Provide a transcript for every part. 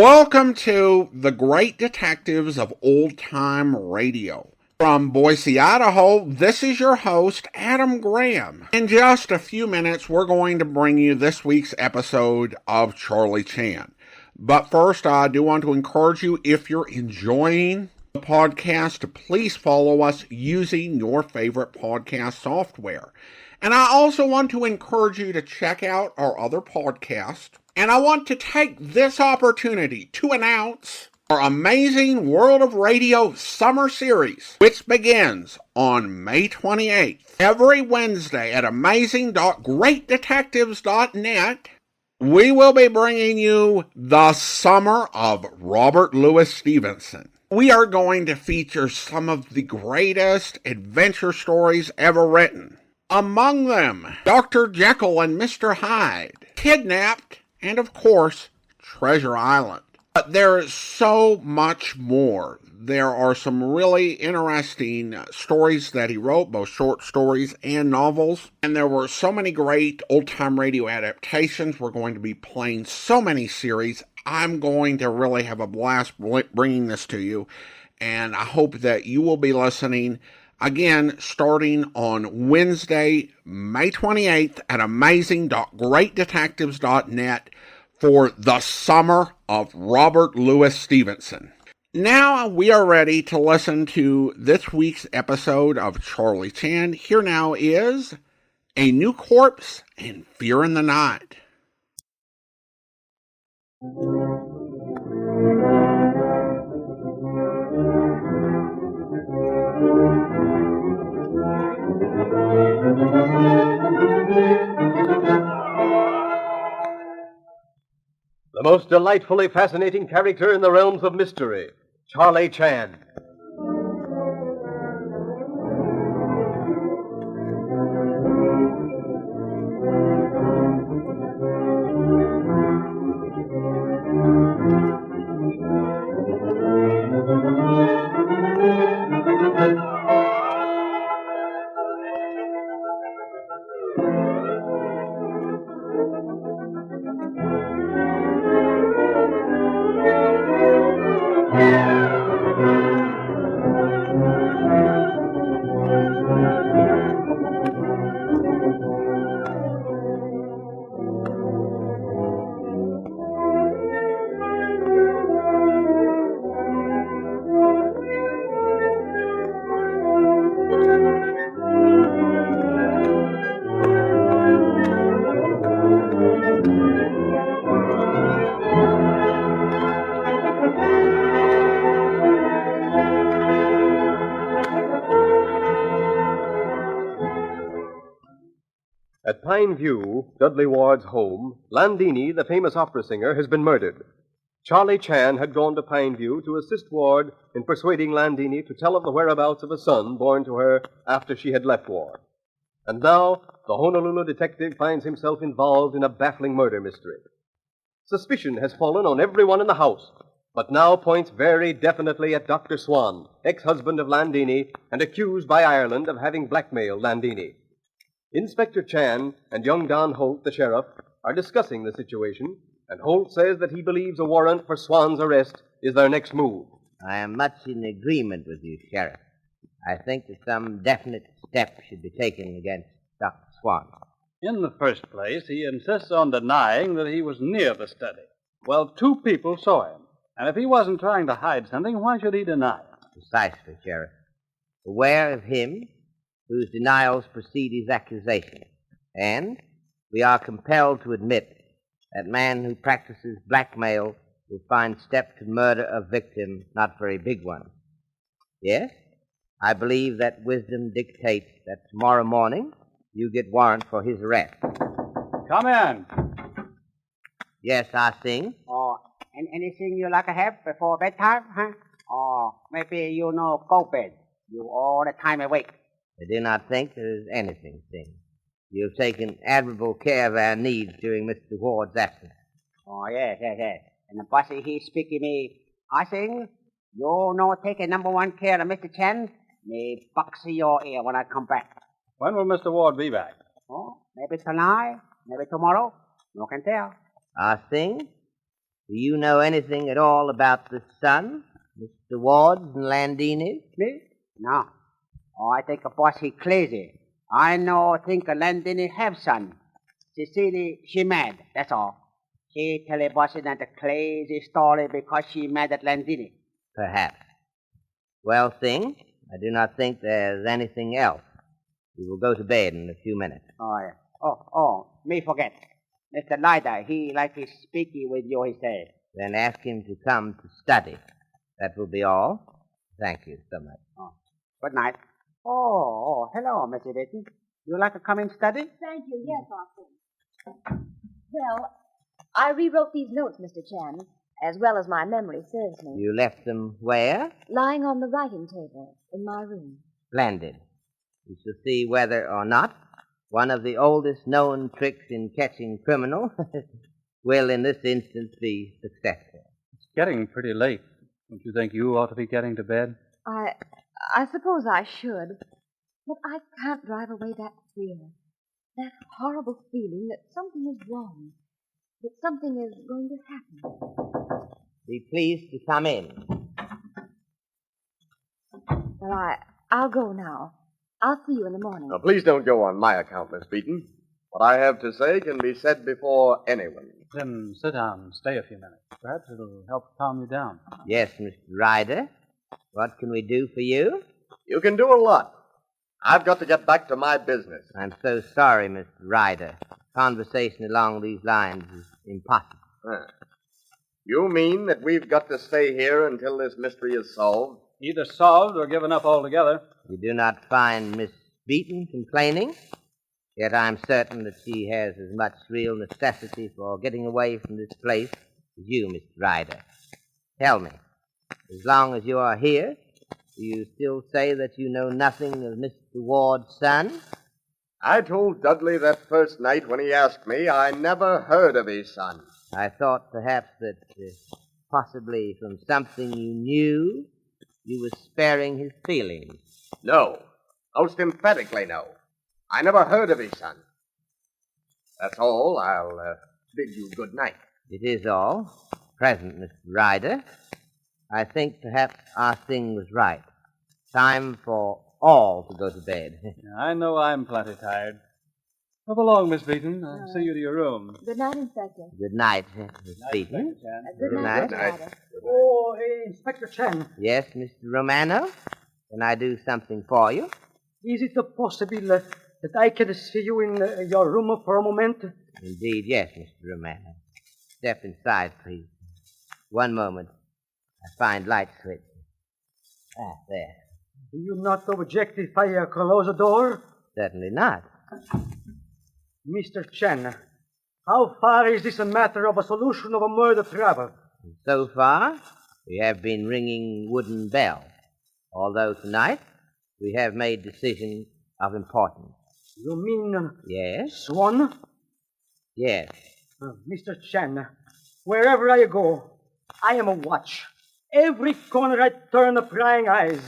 Welcome to the Great Detectives of Old Time Radio. From Boise, Idaho, this is your host, Adam Graham. In just a few minutes, we're going to bring you this week's episode of Charlie Chan. But first, I do want to encourage you, if you're enjoying the podcast, to please follow us using your favorite podcast software. And I also want to encourage you to check out our other podcasts. And I want to take this opportunity to announce our amazing World of Radio Summer Series, which begins on May 28th. Every Wednesday at amazing.greatdetectives.net, we will be bringing you the Summer of Robert Louis Stevenson. We are going to feature some of the greatest adventure stories ever written. Among them, Dr. Jekyll and Mr. Hyde, Kidnapped, and of course, Treasure Island. But there is so much more. There are some really interesting stories that he wrote, both short stories and novels. And there were so many great old-time radio adaptations. We're going to be playing so many series. I'm going to really have a blast bringing this to you. And I hope that you will be listening. Again, starting on Wednesday, May 28th at amazing.greatdetectives.net for the Summer of Robert Louis Stevenson. Now we are ready to listen to this week's episode of Charlie Chan. Here now is A New Corpse and Fear in the Night. The most delightfully fascinating character in the realms of mystery, Charlie Chan. At Pine View, Dudley Ward's home, Landini, the famous opera singer, has been murdered. Charlie Chan had gone to Pine View to assist Ward in persuading Landini to tell of the whereabouts of a son born to her after she had left Ward. And now, the Honolulu detective finds himself involved in a baffling murder mystery. Suspicion has fallen on everyone in the house, but now points very definitely at Dr. Swan, ex-husband of Landini and accused by Ireland of having blackmailed Landini. Inspector Chan and young Don Holt, the sheriff, are discussing the situation, and Holt says that he believes a warrant for Swan's arrest is their next move. I am much in agreement with you, Sheriff. I think that some definite step should be taken against Dr. Swan. In the first place, he insists on denying that he was near the study. Well, two people saw him, and if he wasn't trying to hide something, why should he deny it? Precisely, Sheriff. Aware of him, whose denials precede his accusation, and we are compelled to admit that man who practices blackmail will find step to murder a victim not very big one. Yes, I believe that wisdom dictates that tomorrow morning you get warrant for his arrest. Come in. Yes, I sing. Anything you like to have before bedtime, huh? Or maybe you know go bed. You all the time awake. I do not think there is anything, Sing. You have taken admirable care of our needs during Mr. Ward's absence. Oh, yes. And the bossy, he speaking me, I sing, you know take a number one care of Mr. Chen, me box your ear when I come back. When will Mr. Ward be back? Oh, maybe tonight, maybe tomorrow. No can tell. Ah Sing, Do you know anything at all about the son, Mr. Ward's and Landini's? Me? No. Oh, I think a boss he crazy. I think a Landini have son. Cecily, she mad, that's all. She tell a boss that a crazy story because she mad at Landini. Perhaps. Well, Thing, I do not think there's anything else. We will go to bed in a few minutes. Oh, yeah. Me forget. Mr. Lyda, he like he speaking with you, he say. Then ask him to come to study. That will be all. Thank you so much. Oh, good night. Hello, Mr. Dayton. You like to come and study? Thank you, yes, Austin. Well, I rewrote these notes, Mr. Chan, as well as my memory serves me. You left them where? Lying on the writing table in my room. Splendid. We shall see whether or not one of the oldest known tricks in catching criminals will in this instance be successful. It's getting pretty late. Don't you think you ought to be getting to bed? I suppose I should, but I can't drive away that fear, that horrible feeling that something is wrong, that something is going to happen. Be pleased to come in. Well, I'll go now. I'll see you in the morning. Now, please don't go on my account, Miss Beaton. What I have to say can be said before anyone. Then sit down and stay a few minutes. Perhaps it'll help calm you down. Yes, Mr. Ryder. What can we do for you? You can do a lot. I've got to get back to my business. I'm so sorry, Mr. Ryder. Conversation along these lines is impossible. You mean that we've got to stay here until this mystery is solved? Either solved or given up altogether. You do not find Miss Beaton complaining? Yet I'm certain that she has as much real necessity for getting away from this place as you, Mr. Ryder. Tell me, as long as you are here, do you still say that you know nothing of Mr. Ward's son? I told Dudley that first night when he asked me I never heard of his son. I thought perhaps that possibly from something you knew, you were sparing his feelings. No. Most emphatically no. I never heard of his son. That's all. I'll bid you good night. It is all. Present, Mr. Ryder. I think perhaps our thing was right. Time for all to go to bed. I know I'm plenty tired. Come along, Miss Beaton. I'll see you to your room. Good night, Inspector. Good night, Miss Beaton. Good night. night, Mr. Ryder. Oh, Inspector Chen. Yes, Mr. Romano? Can I do something for you? Is it possible that I can see you in your room for a moment? Indeed, yes, Mr. Romano. Step inside, please. One moment. I find light switch. There. Do you not object if I close the door? Certainly not. Mr. Chen, how far is this a matter of a solution of a murder travel? So far, we have been ringing wooden bells, although tonight we have made decision of importance. You mean Yes? Swan? Yes. Mr. Chen, wherever I go, I am a watch. Every corner I turn the prying eyes.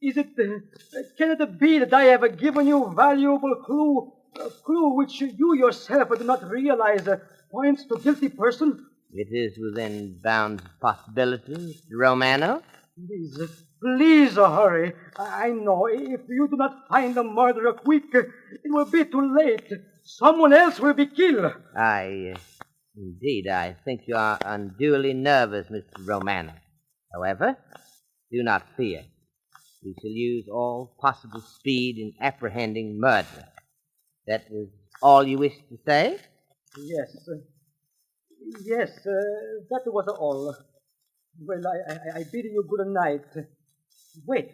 Can it be that I have given you valuable clue, a clue which you yourself do not realize points to guilty person? It is within bounds of possibility, Mr. Romano. Please hurry. I know if you do not find the murderer quick, it will be too late. Someone else will be killed. Indeed, I think you are unduly nervous, Mr. Romano. However, do not fear. We shall use all possible speed in apprehending murder. That was all you wished to say? Yes, that was all. Well, I bid you good night. Wait,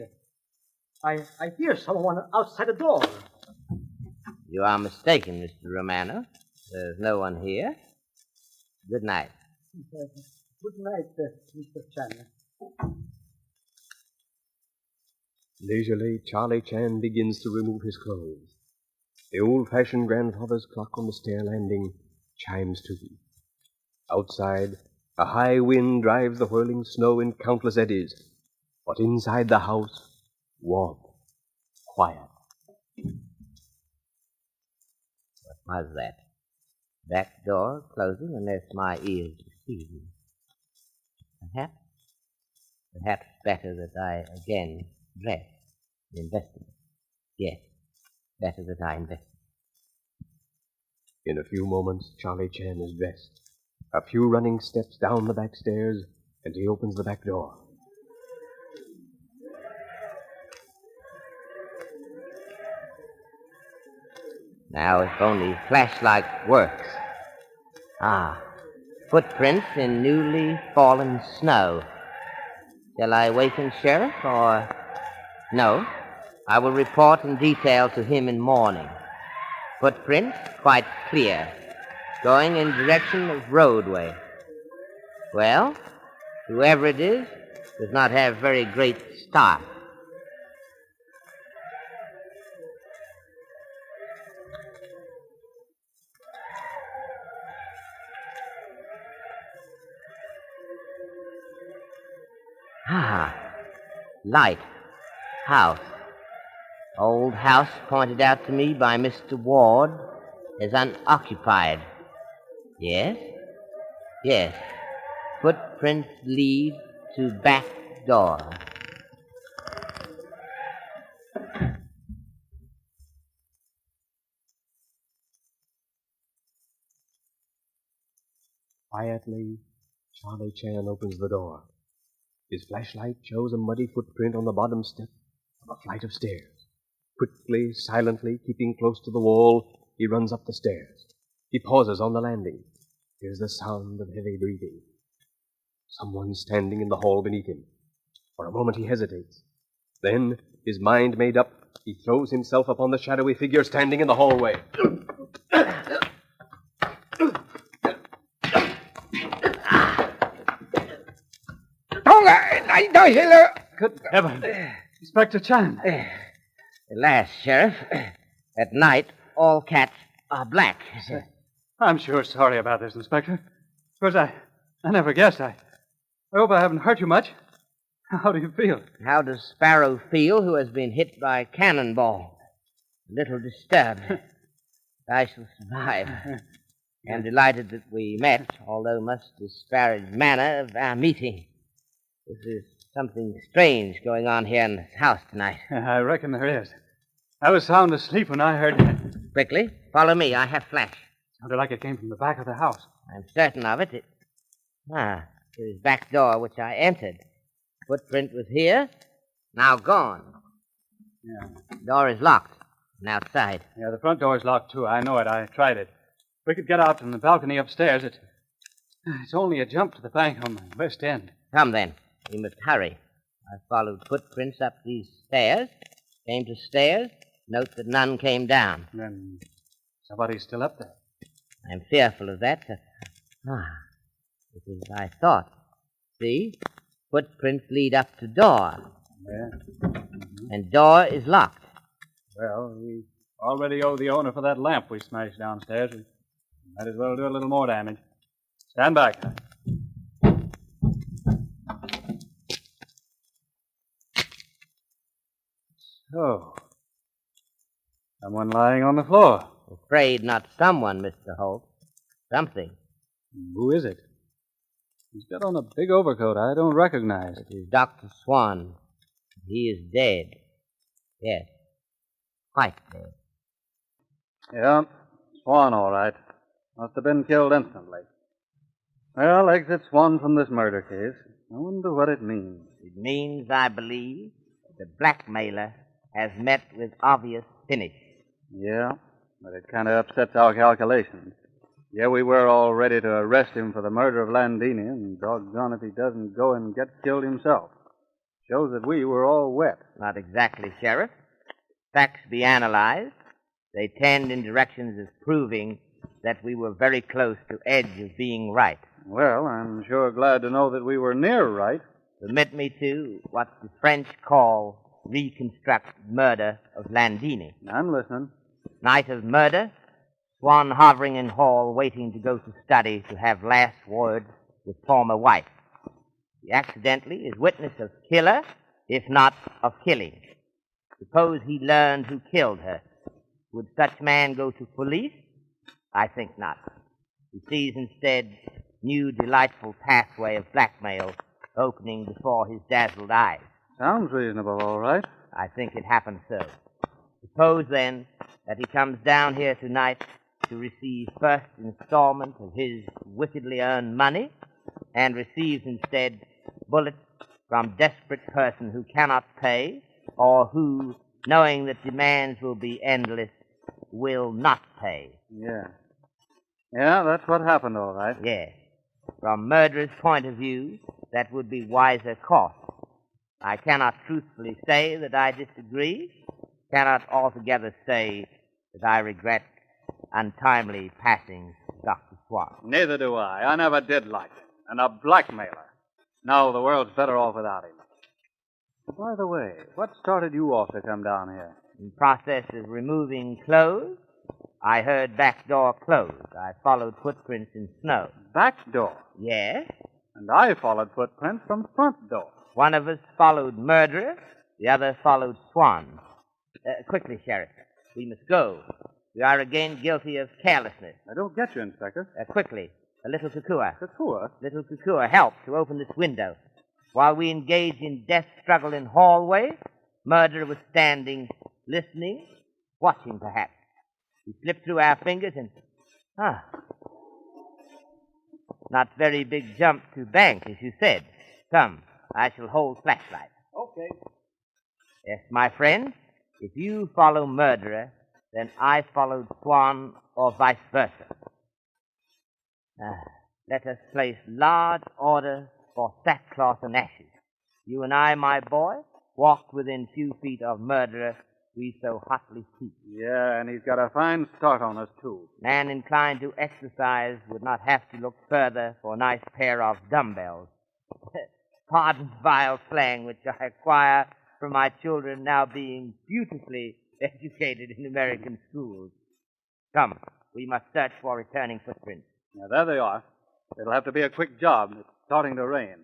I hear someone outside the door. You are mistaken, Mr. Romano. There's no one here. Good night. Good night, Mr. Chan. Leisurely, Charlie Chan begins to remove his clothes. The old-fashioned grandfather's clock on the stair landing chimes 2. Outside, a high wind drives the whirling snow in countless eddies. But inside the house, warmth, quiet. What was that? Back door closing unless my ears deceive me. Perhaps better that I again dress and investigate. Yes, better that I investigate. In a few moments, Charlie Chan is dressed. A few running steps down the back stairs, and he opens the back door. Now, if only flashlight works. Footprints in newly fallen snow. Shall I waken Sheriff, or... No, I will report in detail to him in morning. Footprints quite clear, going in direction of roadway. Well, whoever it is does not have very great start. Light. House. Old house pointed out to me by Mr. Ward as unoccupied. Yes? Yes. Footprints lead to back door. Quietly, Charlie Chan opens the door. His flashlight shows a muddy footprint on the bottom step of a flight of stairs. Quickly, silently, keeping close to the wall, he runs up the stairs. He pauses on the landing. Hears the sound of heavy breathing. Someone standing in the hall beneath him. For a moment he hesitates. Then, his mind made up, he throws himself upon the shadowy figure standing in the hallway. Good heavens. Inspector Chan. Alas, Sheriff, at night all cats are black. I'm sure sorry about this, Inspector. Of course, I never guessed. I hope I haven't hurt you much. How do you feel? How does Sparrow feel who has been hit by a cannonball? A little disturbed. I shall survive. I'm delighted that we met, although must disparage manner of our meeting. This is something strange going on here in this house tonight. I reckon there is. I was sound asleep when I heard... Quickly, follow me. I have flash. Sounded like it came from the back of the house. I'm certain of it. His back door, which I entered. Footprint was here, now gone. Yeah. Door is locked and outside. Yeah, the front door's locked, too. I know it. I tried it. We could get out from the balcony upstairs. It's only a jump to the bank on the west end. Come, then. We must hurry. I followed footprints up these stairs, came to stairs, note that none came down. Then somebody's still up there. I'm fearful of that. It is as I thought. See? Footprints lead up to door. Yeah. And door is locked. Well, we already owe the owner for that lamp we smashed downstairs. We might as well do a little more damage. Stand back. So, someone lying on the floor. Afraid not someone, Mr. Holt. Something. Who is it? He's got on a big overcoat I don't recognize. It is Dr. Swan. He is dead. Yes. Quite dead. Yeah, Swan, all right. Must have been killed instantly. Well, exit Swan from this murder case. I wonder what it means. It means, I believe, the blackmailer has met with obvious finish. Yeah, but it kind of upsets our calculations. Yeah, we were all ready to arrest him for the murder of Landini, and doggone if he doesn't go and get killed himself. Shows that we were all wet. Not exactly, Sheriff. Facts be analyzed. They tend in directions of proving that we were very close to edge of being right. Well, I'm sure glad to know that we were near right. Permit me to what the French call reconstruct murder of Landini. I'm listening. Night of murder, Swan hovering in hall waiting to go to study to have last words with former wife. He accidentally is witness of killer, if not of killing. Suppose he learned who killed her. Would such man go to police? I think not. He sees instead new delightful pathway of blackmail opening before his dazzled eyes. Sounds reasonable, all right. I think it happened so. Suppose, then, that he comes down here tonight to receive first installment of his wickedly earned money, and receives instead bullets from desperate person who cannot pay, or who, knowing that demands will be endless, will not pay. Yeah. Yeah, that's what happened, all right. Yes. From murderer's point of view, that would be wiser course. I cannot truthfully say that I disagree, cannot altogether say that I regret untimely passing Dr. Swan. Neither do I. I never did like him. And a blackmailer. No, the world's better off without him. By the way, what started you off to come down here? In process of removing clothes, I heard back door closed. I followed footprints in snow. Back door. Yes? And I followed footprints from front door. One of us followed murderer, the other followed Swan. Quickly, Sheriff. We must go. We are again guilty of carelessness. I don't get you, Inspector. Quickly. A little Kukua. Kukua? Little Kukua, help to open this window. While we engage in death struggle in hallway, murderer was standing, listening, watching perhaps. He slipped through our fingers and... Not very big jump to bank, as you said. Come, I shall hold flashlight. Okay. Yes, my friend, if you follow murderer, then I followed Swan, or vice versa. Let us place large order for sackcloth and ashes. You and I, my boy, walked within few feet of murderer we so hotly seek. Yeah, and he's got a fine start on us, too. Man inclined to exercise would not have to look further for a nice pair of dumbbells. Pardon vile slang which I acquire from my children now being beautifully educated in American schools. Come, we must search for returning footprints. Now, there they are. It'll have to be a quick job. It's starting to rain.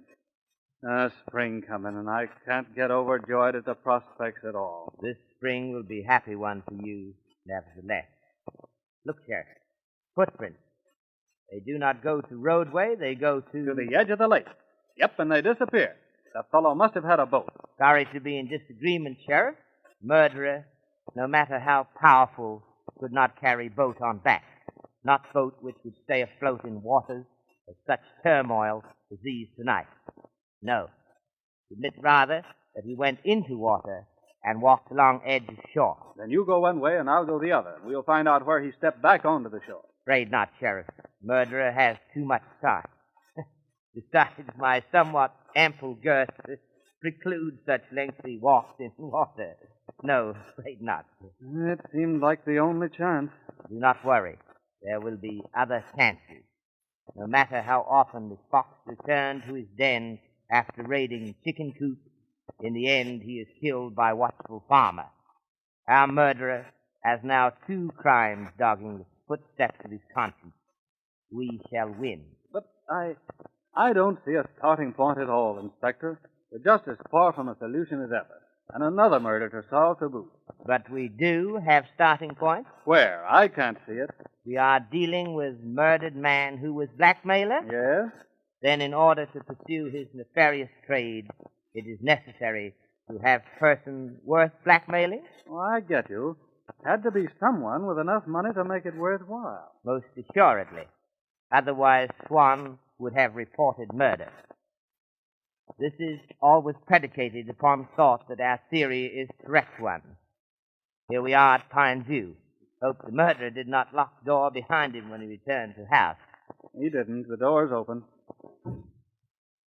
Spring coming, and I can't get overjoyed at the prospects at all. This spring will be a happy one for you, nevertheless. Look, Sheriff. Footprints. They do not go to roadway, they go to... To the edge of the lake. Yep, and they disappear. The fellow must have had a boat. Sorry to be in disagreement, Sheriff. Murderer, no matter how powerful, could not carry boat on back. Not boat which would stay afloat in waters of such turmoil as these tonight. No. Admit rather that he went into water and walked along edge of shore. Then you go one way and I'll go the other, and we'll find out where he stepped back onto the shore. Afraid not, Sheriff. Murderer has too much time. Besides, my somewhat ample girth precludes such lengthy walks in water. No, afraid not. It seemed like the only chance. Do not worry. There will be other chances. No matter how often the fox returned to his den after raiding chicken coop, in the end he is killed by watchful farmer. Our murderer has now 2 crimes dogging the footsteps of his conscience. We shall win. But I don't see a starting point at all, Inspector. We're just as far from a solution as ever. And another murder to solve to boot. But we do have starting points. Where? I can't see it. We are dealing with murdered man who was blackmailer. Yes? Then in order to pursue his nefarious trade, it is necessary to have person worth blackmailing. Well, I get you. Had to be someone with enough money to make it worthwhile. Most assuredly. Otherwise, Swan would have reported murder. This is always predicated upon thought that our theory is the correct one. Here we are at Pine View. Hope the murderer did not lock the door behind him when he returned to the house. He didn't. The door's open.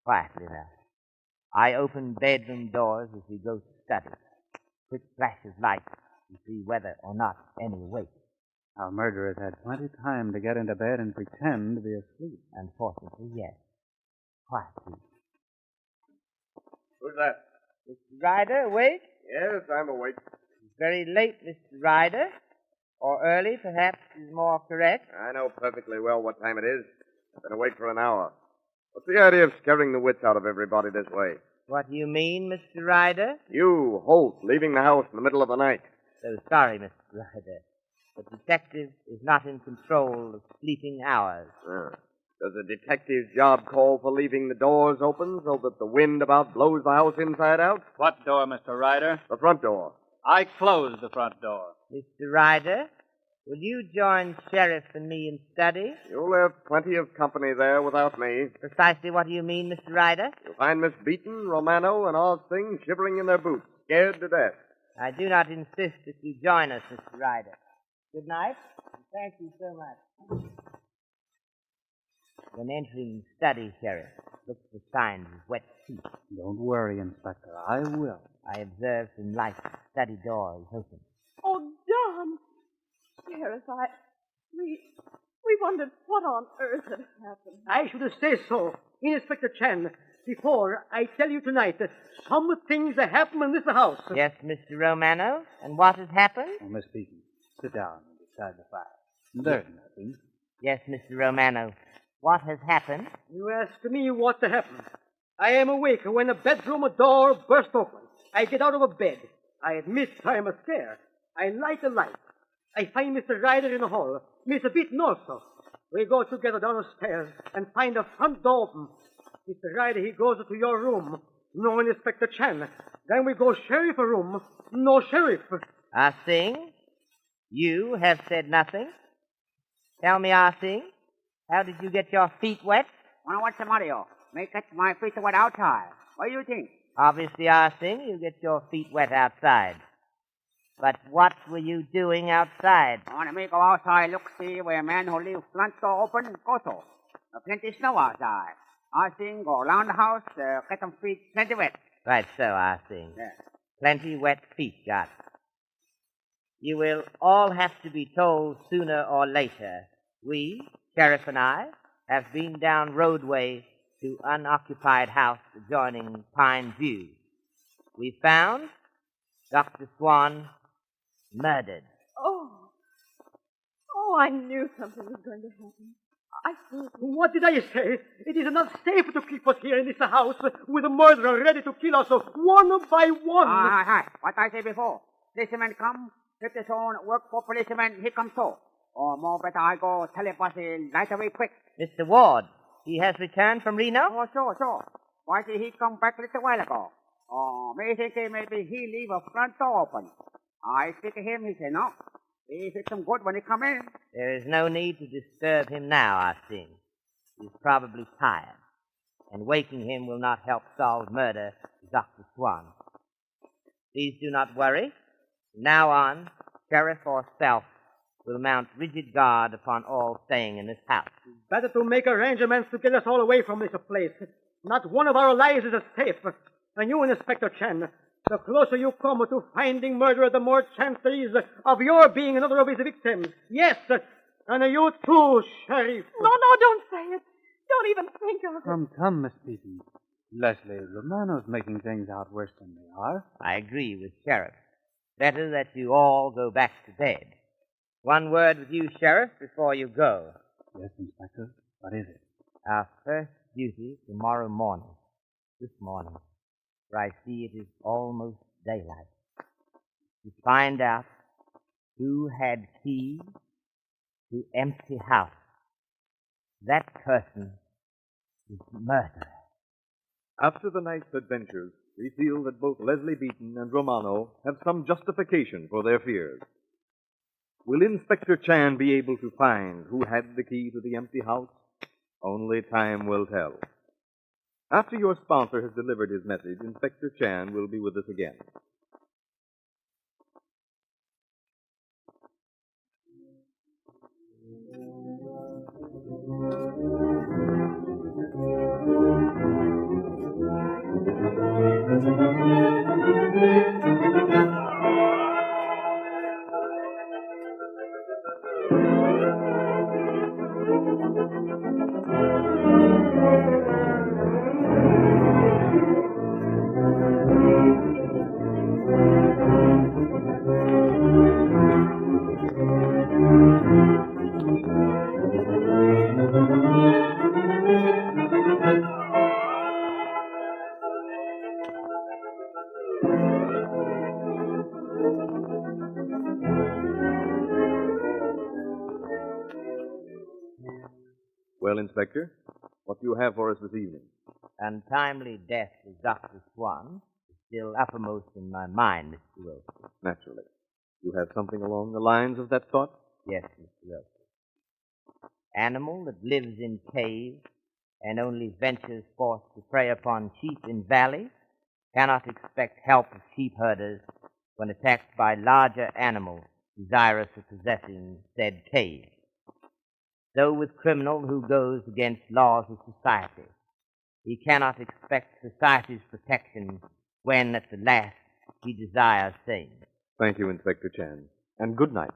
Quietly now. I open bedroom doors as we go to study. Quick flash of light to see whether or not any awake. Our murderer's had plenty of time to get into bed and pretend to be asleep. Unfortunately, yes. Quietly. Who's that? Mr. Ryder, awake? Yes, I'm awake. It's very late, Mr. Ryder. Or early, perhaps, is more correct. I know perfectly well what time it is. I've been awake for an hour. What's the idea of scaring the wits out of everybody this way? What do you mean, Mr. Ryder? You, Holt, leaving the house in the middle of the night. So sorry, Mr. Ryder. The detective is not in control of sleeping hours. Does a detective's job call for leaving the doors open so that the wind about blows the house inside out? What door, Mr. Ryder? The front door. I closed the front door. Mr. Ryder, will you join Sheriff and me in study? You'll have plenty of company there without me. Precisely what do you mean, Mr. Ryder? You'll find Miss Beaton, Romano, and Oz Singh shivering in their boots, scared to death. I do not insist that you join us, Mr. Ryder. Good night. Thank you so much. When entering study, Sheriff, look for signs of wet feet. Don't worry, Inspector. I will. I observed some lights. Study door is open. Oh, John! Sheriff, we wondered what on earth had happened. I should say so. Inspector Chan, before I tell you tonight, some things have happened in this house. Yes, Mr. Romano. And what has happened? Oh, Miss Beaton, sit down beside the fire. There's nothing. Yes, Mr. Romano. What has happened? You ask me what happened. I am awake when the bedroom door burst open. I get out of bed. I admit I am scared. I light a light. I find Mr. Ryder in the hall. Miss Beaton also. We go together down the stairs and find the front door open. Mr. Ryder, he goes to your room. No Inspector Chan. Then we go sheriff room. No sheriff. Ah Sing, you have said nothing. Tell me, Ah Sing, how did you get your feet wet? Well, what's the matter, you? May catch my feet wet outside. What do you think? Obviously, Ah Sing, you get your feet wet outside. But what were you doing outside? I want to make go outside, look, see where a man who leaves front door open, go to. Plenty snow outside. I think go around the house, get them feet plenty wet. Right so, Ah Sing. Yeah. Plenty wet feet got. You will all have to be told sooner or later. We, Sheriff and I, have been down roadway to unoccupied house adjoining Pine View. We found Dr. Swan murdered. Oh, I knew something was going to happen. I thought... What did I say? It is not safe to keep us here in this house with a murderer ready to kill us one by one. Hi. What I say before. Policeman come, if his own work for policeman, he come so. Or more better I go tell it bossy right away quick. Mr. Ward, he has returned from Reno? Oh, so. Why did he come back a little while ago? Oh, maybe he leave a front door open. I speak to him, he say no. He fix him good when he come in. There is no need to disturb him now, I think. He's probably tired, and waking him will not help solve murder to Dr. Swan. Please do not worry. From now on, sheriff or self will mount rigid guard upon all staying in this house. Better to make arrangements to get us all away from this place. Not one of our lives is safe. And you, Inspector Chan, the closer you come to finding murderer, the more chance there is of your being another of his victims. Yes, and you too, Sheriff. No, don't say it. Don't even think of it. Come, Miss Beaton. Leslie, Romano's making things out worse than they are. I agree with Sheriff. Better that you all go back to bed. One word with you, Sheriff, before you go. Yes, Inspector. What is it? Our first duty tomorrow morning. This morning. For I see it is almost daylight. To find out who had keys to empty house. That person is murderer. After the night's adventures, we feel that both Leslie Beaton and Romano have some justification for their fears. Will Inspector Chan be able to find who had the key to the empty house? Only time will tell. After your sponsor has delivered his message, Inspector Chan will be with us again. Inspector. What do you have for us this evening? Untimely death of Dr. Swan is still uppermost in my mind, Mr. Wilson. Naturally. You have something along the lines of that thought? Yes, Mr. Wilson. Animal that lives in caves and only ventures forth to prey upon sheep in valleys cannot expect help of sheep herders when attacked by larger animals desirous of possessing said cave. So with criminal who goes against laws of society. He cannot expect society's protection when at the last he desires same. Thank you, Inspector Chan. And good night.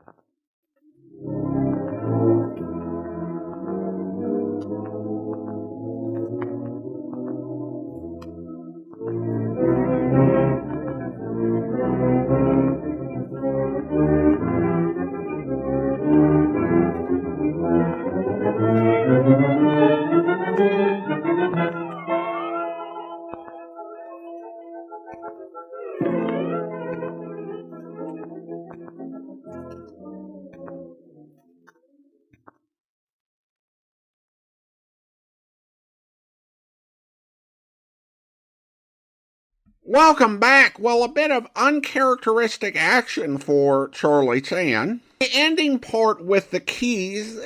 Welcome back. Well, a bit of uncharacteristic action for Charlie Chan. The ending part with the keys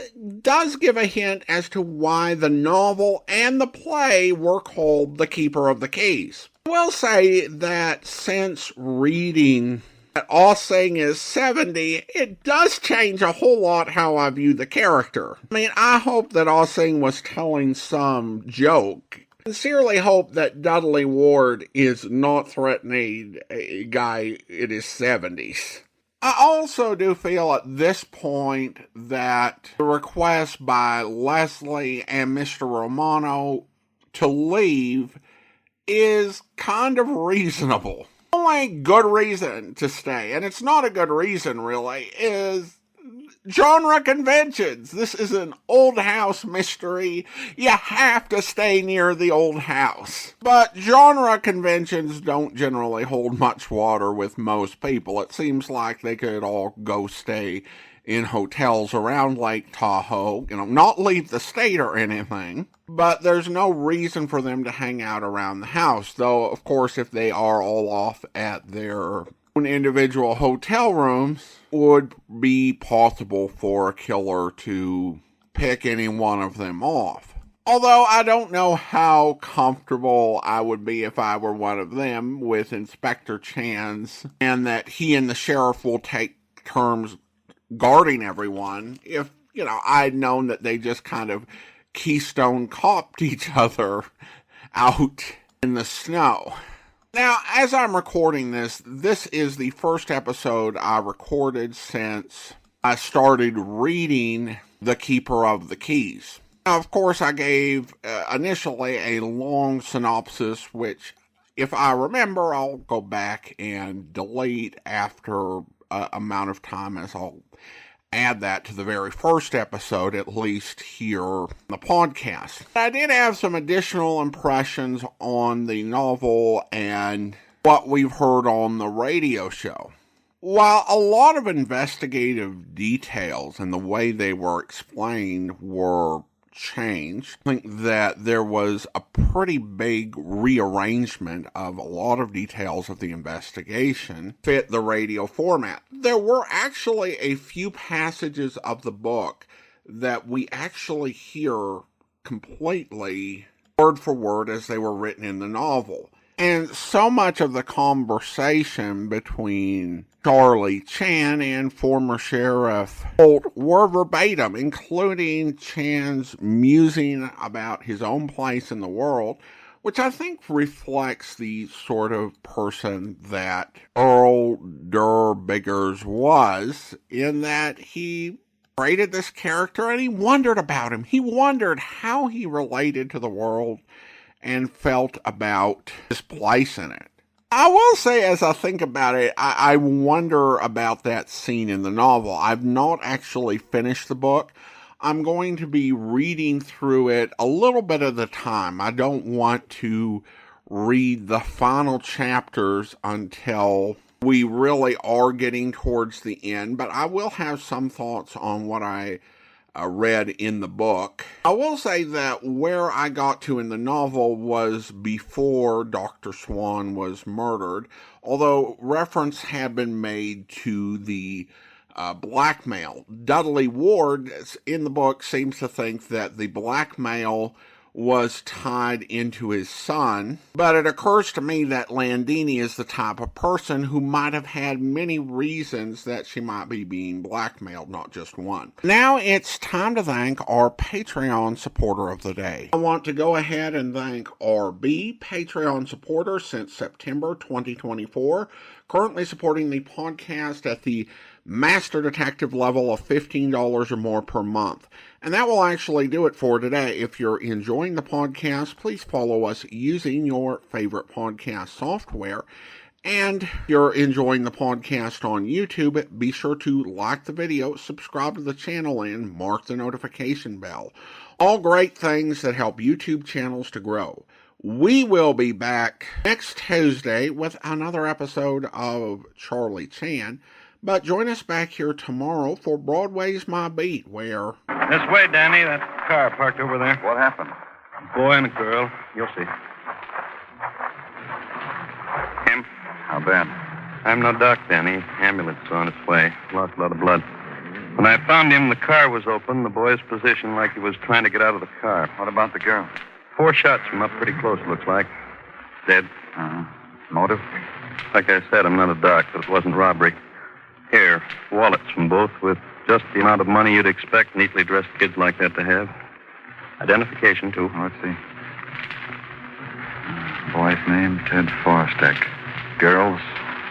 does give a hint as to why the novel and the play were called The Keeper of the Keys. I will say that since reading that Ah Sing is 70, it does change a whole lot how I view the character. I mean, I hope that Ah Sing was telling some joke. Sincerely hope that Dudley Ward is not threatening a guy in his 70s. I also do feel at this point that the request by Leslie and Mr. Romano to leave is kind of reasonable. The only good reason to stay, and it's not a good reason really, is genre conventions. This is an old house mystery. You have to stay near the old house. But genre conventions don't generally hold much water with most people. It seems like they could all go stay in hotels around Lake Tahoe, not leave the state or anything. But there's no reason for them to hang out around the house. Though, of course, if they are all off at their individual hotel rooms, would be possible for a killer to pick any one of them off. Although I don't know how comfortable I would be if I were one of them with Inspector Chan's, and that he and the sheriff will take turns guarding everyone if, I'd known that they just kind of Keystone copped each other out in the snow. Now, as I'm recording this is the first episode I recorded since I started reading The Keeper of the Keys. Now, of course, I gave initially a long synopsis, which, if I remember, I'll go back and delete after an amount of time, as I'll add that to the very first episode, at least here on the podcast. I did have some additional impressions on the novel and what we've heard on the radio show. While a lot of investigative details and the way they were explained were changed, I think that there was a pretty big rearrangement of a lot of details of the investigation fit the radio format. There were actually a few passages of the book that we actually hear completely word for word as they were written in the novel. And so much of the conversation between Charlie Chan and former Sheriff Holt were verbatim, including Chan's musing about his own place in the world, which I think reflects the sort of person that Earl Durr Biggers was, in that he created this character and he wondered about him. He wondered how he related to the world and felt about his place in it. I will say, as I think about it, I wonder about that scene in the novel. I've not actually finished the book. I'm going to be reading through it a little bit at a time. I don't want to read the final chapters until we really are getting towards the end, but I will have some thoughts on what I read in the book. I will say that where I got to in the novel was before Dr. Swan was murdered, although reference had been made to the blackmail. Dudley Ward in the book seems to think that the blackmail was tied into his son, but it occurs to me that Landini is the type of person who might have had many reasons that she might be being blackmailed, not just one. Now it's time to thank our Patreon supporter of the day. I want to go ahead and thank RB, Patreon supporter since September 2024, currently supporting the podcast at the Master Detective level of $15 or more per month. And that will actually do it for today. If you're enjoying the podcast, please follow us using your favorite podcast software. And if you're enjoying the podcast on YouTube, be sure to like the video, subscribe to the channel, and mark the notification bell. All great things that help YouTube channels to grow. We will be back next Tuesday with another episode of Charlie Chan. But join us back here tomorrow for Broadway's My Beat, where... This way, Danny. That car parked over there. What happened? A boy and a girl. You'll see. Him? How bad? I'm no doc, Danny. Ambulance is on its way. Lost a lot of blood. When I found him, the car was open. The boy's position like he was trying to get out of the car. What about the girl? 4 shots from up pretty close, looks like. Dead. Uh-huh. Motive? Like I said, I'm not a doc, but it wasn't robbery. Here, wallets from both with just the amount of money you'd expect neatly dressed kids like that to have. Identification, too. Oh, let's see. Boy's name, Ted Forstek. Girls,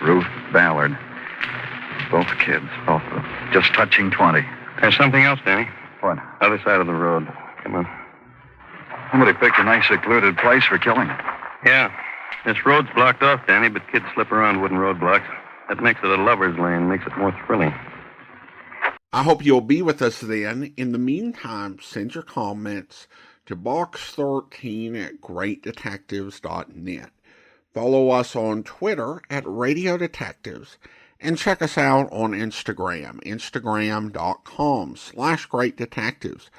Ruth Ballard. Both kids, both of them. Just touching 20. There's something else, Danny. What? Other side of the road. Come on. Somebody picked a nice secluded place for killing him. Yeah. This road's blocked off, Danny, but kids slip around wooden roadblocks. That makes it a lover's lane, makes it more thrilling. I hope you'll be with us then. In the meantime, send your comments to box13@greatdetectives.net. Follow us on Twitter at Radio Detectives. And check us out on Instagram, instagram.com/greatdetectives.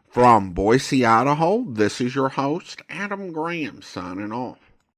From Boise, Idaho, this is your host, Adam Graham, signing off.